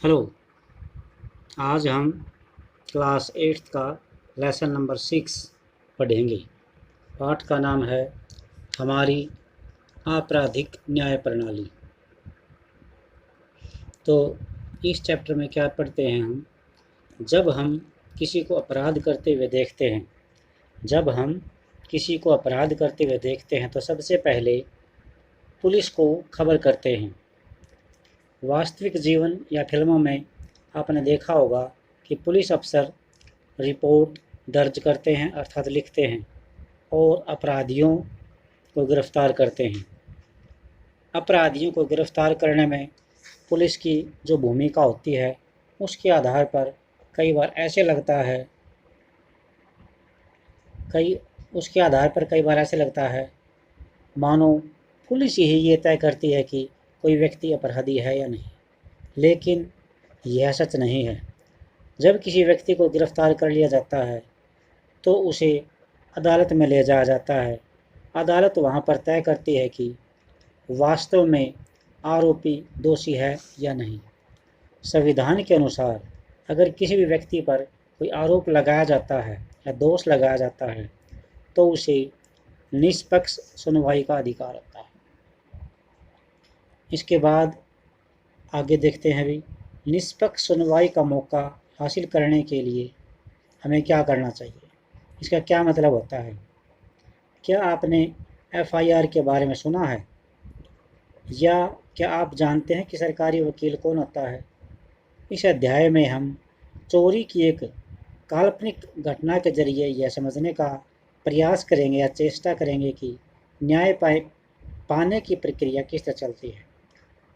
Hello. आज हम class 8th का लेसन नंबर 6 पढ़ेंगे। पाठ का नाम है हमारी आपराधिक न्याय प्रणाली। तो इस चैप्टर में क्या पढ़ते हैं हम? जब हम किसी को अपराध करते हुए देखते हैं तो सबसे पहले पुलिस को खबर करते हैं। वास्तविक जीवन या फिल्मों में आपने देखा होगा कि पुलिस अफसर रिपोर्ट दर्ज करते हैं अर्थात लिखते हैं और अपराधियों को गिरफ्तार करते हैं। अपराधियों को गिरफ्तार करने में पुलिस की जो भूमिका होती है उसके आधार पर कई बार ऐसे लगता है मानो पुलिस ही ये तय करती है कि कोई व्यक्ति अपराधी है या नहीं, लेकिन यह सच नहीं है। जब किसी व्यक्ति को गिरफ्तार कर लिया जाता है तो उसे अदालत में ले जाया जाता है। अदालत वहाँ पर तय करती है कि वास्तव में आरोपी दोषी है या नहीं। संविधान के अनुसार अगर किसी भी व्यक्ति पर कोई आरोप लगाया जाता है या दोष लगाया जाता है तो उसे निष्पक्ष सुनवाई का अधिकार होता है। इसके बाद आगे देखते हैं भी निष्पक्ष सुनवाई का मौका हासिल करने के लिए हमें क्या करना चाहिए, इसका क्या मतलब होता है। क्या आपने एफआईआर के बारे में सुना है या क्या आप जानते हैं कि सरकारी वकील कौन होता है? इस अध्याय में हम चोरी की एक काल्पनिक घटना के जरिए यह समझने का प्रयास करेंगे या चेष्टा करेंगे कि न्याय पाने की प्रक्रिया किस तरह चलती है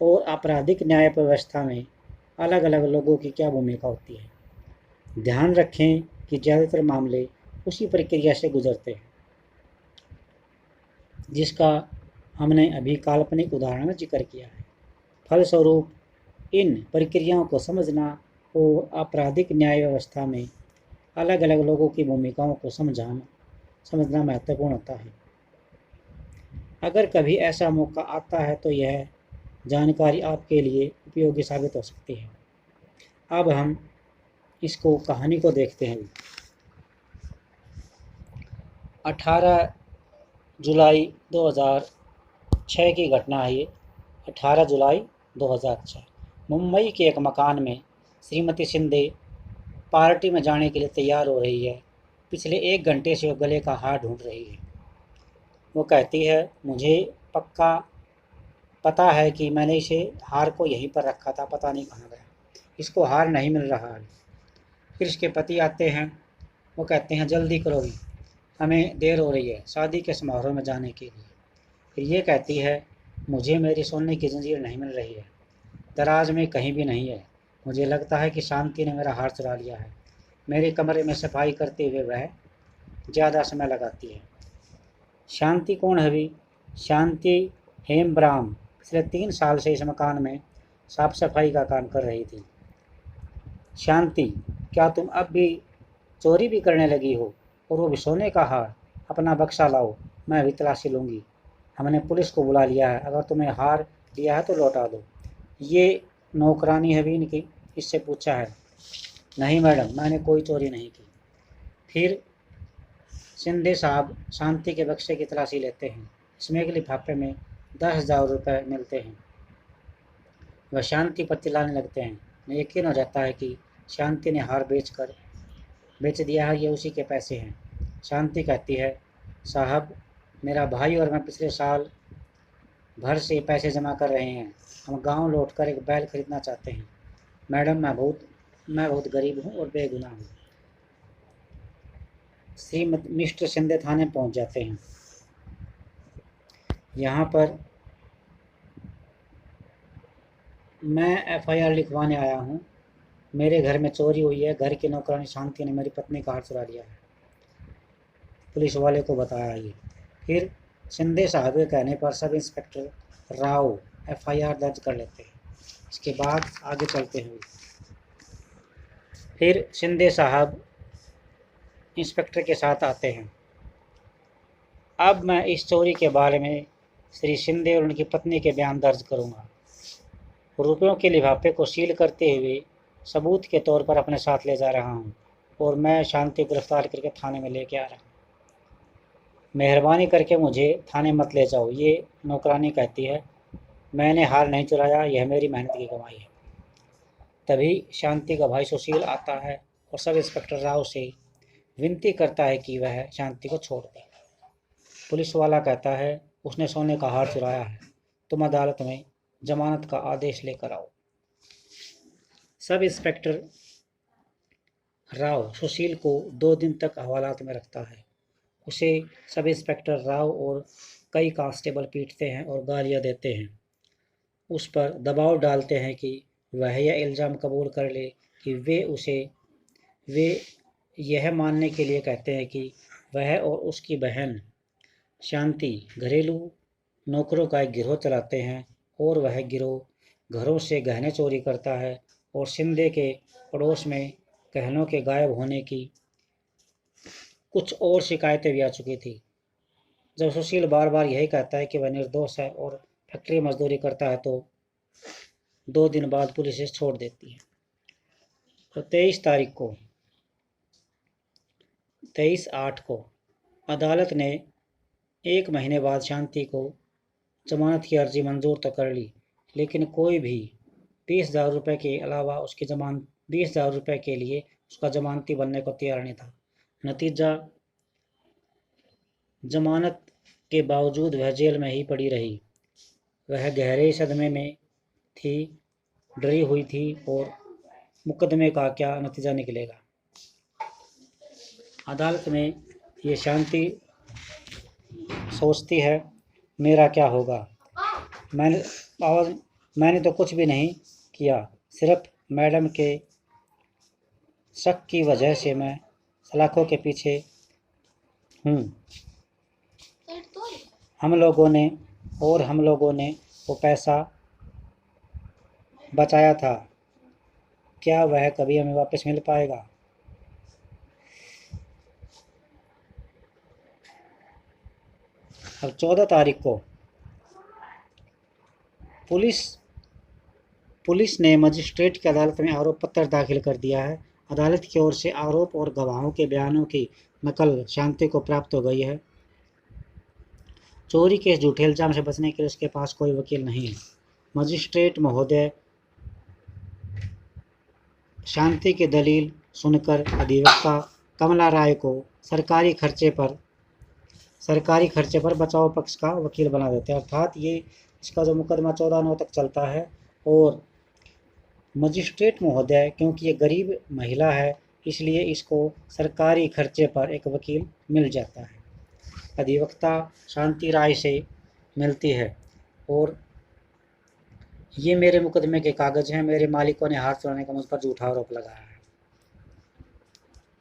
और आपराधिक न्याय व्यवस्था में अलग अलग लोगों की क्या भूमिका होती है। ध्यान रखें कि ज़्यादातर मामले उसी प्रक्रिया से गुजरते हैं जिसका हमने अभी काल्पनिक उदाहरण में जिक्र किया है। फलस्वरूप इन प्रक्रियाओं को समझना और आपराधिक न्याय व्यवस्था में अलग अलग लोगों की भूमिकाओं को समझना महत्वपूर्ण होता है। अगर कभी ऐसा मौका आता है तो यह जानकारी आपके लिए उपयोगी साबित हो सकती है। अब हम इसको कहानी को देखते हैं। 18 जुलाई 2006 की घटना है ये। 18 जुलाई 2006 मुंबई के एक मकान में श्रीमती शिंदे पार्टी में जाने के लिए तैयार हो रही है। पिछले 1 घंटे से वो गले का हार ढूंढ रही है। वो कहती है, मुझे पक्का पता है कि मैंने इसे हार को यहीं पर रखा था, पता नहीं कहाँ गया, इसको हार नहीं मिल रहा है। फिर इसके पति आते हैं। वो कहते हैं, जल्दी करो, हमें देर हो रही है शादी के समारोह में जाने के लिए। फिर ये कहती है, मुझे मेरी सोने की जंजीर नहीं मिल रही है, दराज में कहीं भी नहीं है। मुझे लगता है कि शांति ने मेरा हार चुरा लिया है। मेरे कमरे में सफाई करते हुए वह ज़्यादा समय लगाती है। शांति कौन है भी? शांति हेमब्राम पिछले 3 साल से इस मकान में साफ सफाई का काम कर रही थी। शांति, क्या तुम अब भी चोरी भी करने लगी हो? और वो भी सोने का हार? अपना बक्सा लाओ, मैं अभी तलाशी लूँगी। हमने पुलिस को बुला लिया है, अगर तुम्हें हार दिया है तो लौटा दो। ये नौकरानी है भी इनकी, इससे पूछा है। नहीं मैडम, मैंने कोई चोरी नहीं की। फिर शिंदे साहब शांति के बक्से की तलाशी लेते हैं। इसमें एक लिफाफे में 10,000 रुपये मिलते हैं। वह शांति पर चिल्लाने लगते हैं। उन्हें यकीन हो जाता है कि शांति ने हार बेच दिया है, ये उसी के पैसे हैं। शांति कहती है, साहब, मेरा भाई और मैं पिछले साल भर से पैसे जमा कर रहे हैं। हम गांव लौटकर एक बैल खरीदना चाहते हैं। मैडम, मैं बहुत गरीब हूँ और बेगुनाह हूँ। मिस्टर शिंदे थाने पहुँच जाते हैं। यहाँ पर मैं एफआईआर लिखवाने आया हूँ। मेरे घर में चोरी हुई है। घर की नौकरानी शांति ने मेरी पत्नी का हार चुरा लिया है। पुलिस वाले को बताया ये। फिर शिंदे साहब के कहने पर सब इंस्पेक्टर राव एफआईआर दर्ज कर लेते हैं। इसके बाद आगे चलते हैं। फिर शिंदे साहब इंस्पेक्टर के साथ आते हैं। अब मैं इस चोरी के बारे में श्री शिंदे और उनकी पत्नी के बयान दर्ज करूंगा। रुपयों के लिफाफे को सील करते हुए सबूत के तौर पर अपने साथ ले जा रहा हूँ और मैं शांति को गिरफ्तार करके थाने में लेके आ रहा हूँ। मेहरबानी करके मुझे थाने मत ले जाओ, ये नौकरानी कहती है। मैंने हार नहीं चुराया, यह मेरी मेहनत की कमाई है। तभी शांति का भाई सुशील आता है और सब इंस्पेक्टर राव से विनती करता है कि वह शांति को छोड़ दे। पुलिस वाला कहता है उसने सोने का हार चुराया है, तुम अदालत में जमानत का आदेश लेकर आओ। सब इंस्पेक्टर राव सुशील को 2 दिन तक हवालात में रखता है। उसे सब इंस्पेक्टर राव और कई कांस्टेबल पीटते हैं और गालियां देते हैं। उस पर दबाव डालते हैं कि वह यह इल्ज़ाम कबूल कर ले कि वे यह मानने के लिए कहते हैं कि वह और उसकी बहन शांति घरेलू नौकरों का एक गिरोह चलाते हैं और वह गिरोह घरों से गहने चोरी करता है और शिंदे के पड़ोस में गहनों के गायब होने की कुछ और शिकायतें भी आ चुकी थी। जब सुशील बार बार यही कहता है कि वह निर्दोष है और फैक्ट्री मजदूरी करता है तो 2 दिन बाद पुलिस इसे छोड़ देती है। तो 23/8 को अदालत ने 1 महीने बाद शांति को जमानत की अर्जी मंजूर तो कर ली, लेकिन कोई भी 20,000 रुपये के अलावा 20,000 रुपये के लिए उसका जमानती बनने को तैयार नहीं था। नतीजा, जमानत के बावजूद वह जेल में ही पड़ी रही। वह गहरे सदमे में थी, डरी हुई थी और मुकदमे का क्या नतीजा निकलेगा। अदालत में ये शांति सोचती है मेरा क्या होगा। मैंने तो कुछ भी नहीं किया, सिर्फ मैडम के शक की वजह से मैं सलाखों के पीछे हूँ। हम लोगों ने वो पैसा बचाया था, क्या वह कभी हमें वापस मिल पाएगा? अब 14 तारीख को पुलिस ने मजिस्ट्रेट की अदालत में आरोप पत्र दाखिल कर दिया है। अदालत की ओर से आरोप और गवाहों के बयानों की नकल शांति को प्राप्त हो गई है। चोरी के झूठे इल्जाम से बचने के लिए उसके पास कोई वकील नहीं है। मजिस्ट्रेट महोदय शांति की दलील सुनकर अधिवक्ता कमला राय को सरकारी खर्चे पर बचाव पक्ष का वकील बना देते हैं। अर्थात ये इसका जो मुकदमा 14/9 तक चलता है और मजिस्ट्रेट महोदय क्योंकि ये गरीब महिला है इसलिए इसको सरकारी खर्चे पर एक वकील मिल जाता है। अधिवक्ता शांति राय से मिलती है और ये मेरे मुकदमे के कागज हैं, मेरे मालिकों ने हार चुराने का मुझ पर झूठा आरोप लगाया है।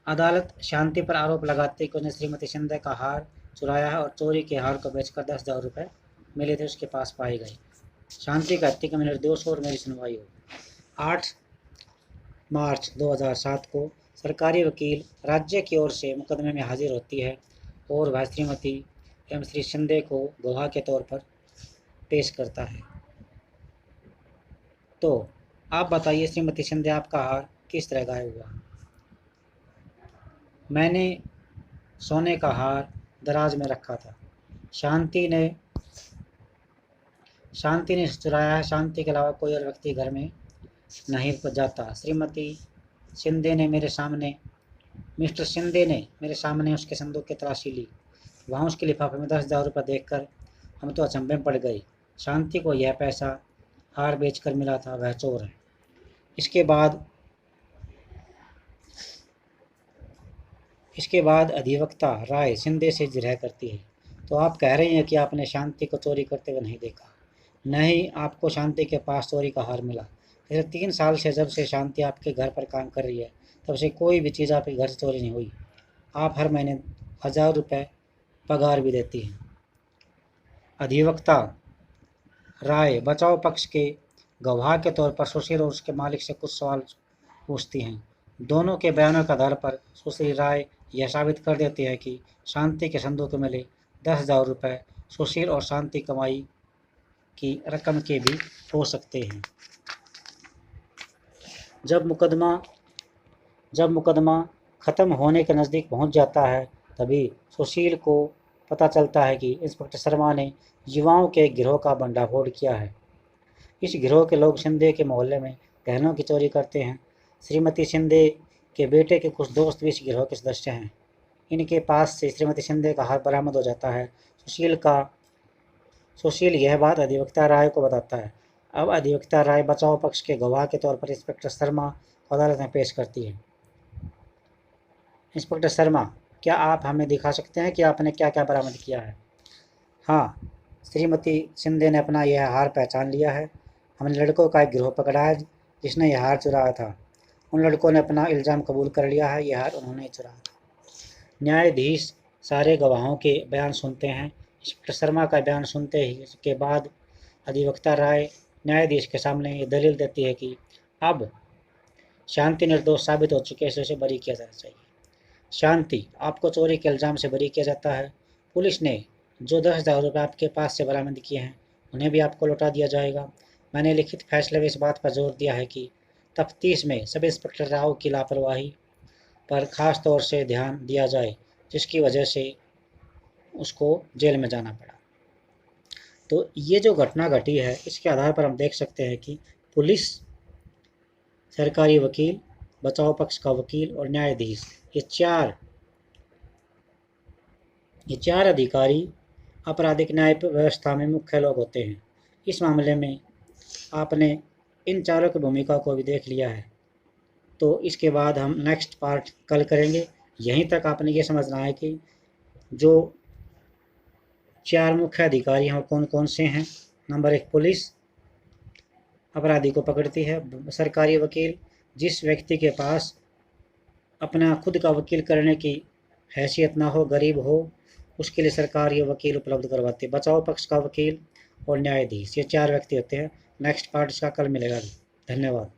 अदालत शांति पर आरोप लगाते कि उसने श्रीमती शिंदे का हार चुराया है और चोरी के हार को बेचकर 10,000 रुपये मिले थे उसके पास पाई गई। शांति कहती कि मैं निर्दोष हूँ और मेरी सुनवाई हो। 8 मार्च 2007 को सरकारी वकील राज्य की ओर से मुकदमे में हाजिर होती है और वह श्रीमती एवं श्री शिंदे को गवाह के तौर पर पेश करता है। तो आप बताइए श्रीमती शिंदे, आपका हार किस तरह गायब हुआ? मैंने सोने का हार दराज में रखा था। शांति ने चुराया है। शांति के अलावा कोई और व्यक्ति घर में नहीं जाता। मिस्टर शिंदे ने मेरे सामने उसके संदूक की तलाशी ली। वहाँ उसके लिफाफे में 10,000 रुपये देखकर हम तो अचंभे में पड़ गए। शांति को यह पैसा हार बेचकर मिला था, वह चोर है। इसके बाद अधिवक्ता राय शिंदे से जिरह करती है। तो आप कह रही हैं कि आपने शांति को चोरी करते हुए नहीं देखा? नहीं, आपको शांति के पास चोरी का हार मिला। पिछले 3 साल से जब से शांति आपके घर पर काम कर रही है तब से कोई भी चीज़ आपके घर से चोरी नहीं हुई। आप हर महीने 1,000 रुपये पगार भी देती हैं। अधिवक्ता राय बचाव पक्ष के गवाह के तौर पर सुशील और उसके मालिक से कुछ सवाल पूछती हैं। दोनों के बयानों के आधार पर सुशील राय यह साबित कर देती है कि शांति के संदूक में मिले 10,000 रुपये सुशील और शांति कमाई की रकम के भी हो सकते हैं। जब मुकदमा ख़त्म होने के नज़दीक पहुंच जाता है, तभी सुशील को पता चलता है कि इंस्पेक्टर शर्मा ने युवाओं के एक गिरोह का भंडाफोड़ किया है। इस गिरोह के लोग शिंदे के मोहल्ले में गहनों की चोरी करते हैं। श्रीमती शिंदे के बेटे के कुछ दोस्त भी इस गिरोह के सदस्य हैं। इनके पास से श्रीमती शिंदे का हाथ बरामद हो जाता है। सुशील यह बात अधिवक्ता राय को बताता है। अब अधिवक्ता राय बचाव पक्ष के गवाह के तौर पर इंस्पेक्टर शर्मा को अदालत में पेश करती है। इंस्पेक्टर शर्मा, क्या आप हमें दिखा सकते हैं कि आपने क्या क्या बरामद किया है? हाँ, श्रीमती शिंदे ने अपना यह हार पहचान लिया है। हमने लड़कों का एक गिरोह पकड़ा है जिसने यह हार चुराया था। उन लड़कों ने अपना इल्ज़ाम कबूल कर लिया है, यह हार उन्होंने चुराया था। न्यायाधीश सारे गवाहों के बयान सुनते हैं। इंस्पेक्टर शर्मा का बयान सुनते ही उसके बाद अधिवक्ता राय न्यायाधीश के सामने ये दलील देती है कि अब शांति निर्दोष साबित हो चुके हैं, उसे बरी किया जाना चाहिए। शांति, आपको चोरी के इल्ज़ाम से बरी किया जाता है। पुलिस ने जो 10,000 रुपये आपके पास से बरामद किए हैं उन्हें भी आपको लौटा दिया जाएगा। मैंने लिखित फैसले में इस बात पर जोर दिया है कि तफ्तीश में सब इंस्पेक्टर राव की लापरवाही पर ख़ास तौर से ध्यान दिया जाए, जिसकी वजह से उसको जेल में जाना पड़ा। तो ये जो घटना घटी है, इसके आधार पर हम देख सकते हैं कि पुलिस, सरकारी वकील, बचाव पक्ष का वकील और न्यायाधीश, ये चार अधिकारी आपराधिक न्याय व्यवस्था में मुख्य लोग होते हैं। इस मामले में आपने इन चारों की भूमिका को भी देख लिया है। तो इसके बाद हम नेक्स्ट पार्ट कल करेंगे। यहीं तक आपने ये समझना है कि जो 4 मुख्य अधिकारी हैं वो कौन कौन से हैं। नंबर 1, पुलिस अपराधी को पकड़ती है। सरकारी वकील, जिस व्यक्ति के पास अपना खुद का वकील करने की हैसियत ना हो, गरीब हो, उसके लिए सरकार ये वकील उपलब्ध करवाती है। बचाव पक्ष का वकील और न्यायाधीश, ये 4 व्यक्ति होते हैं। नेक्स्ट पार्ट इसका कल मिलेगा। धन्यवाद।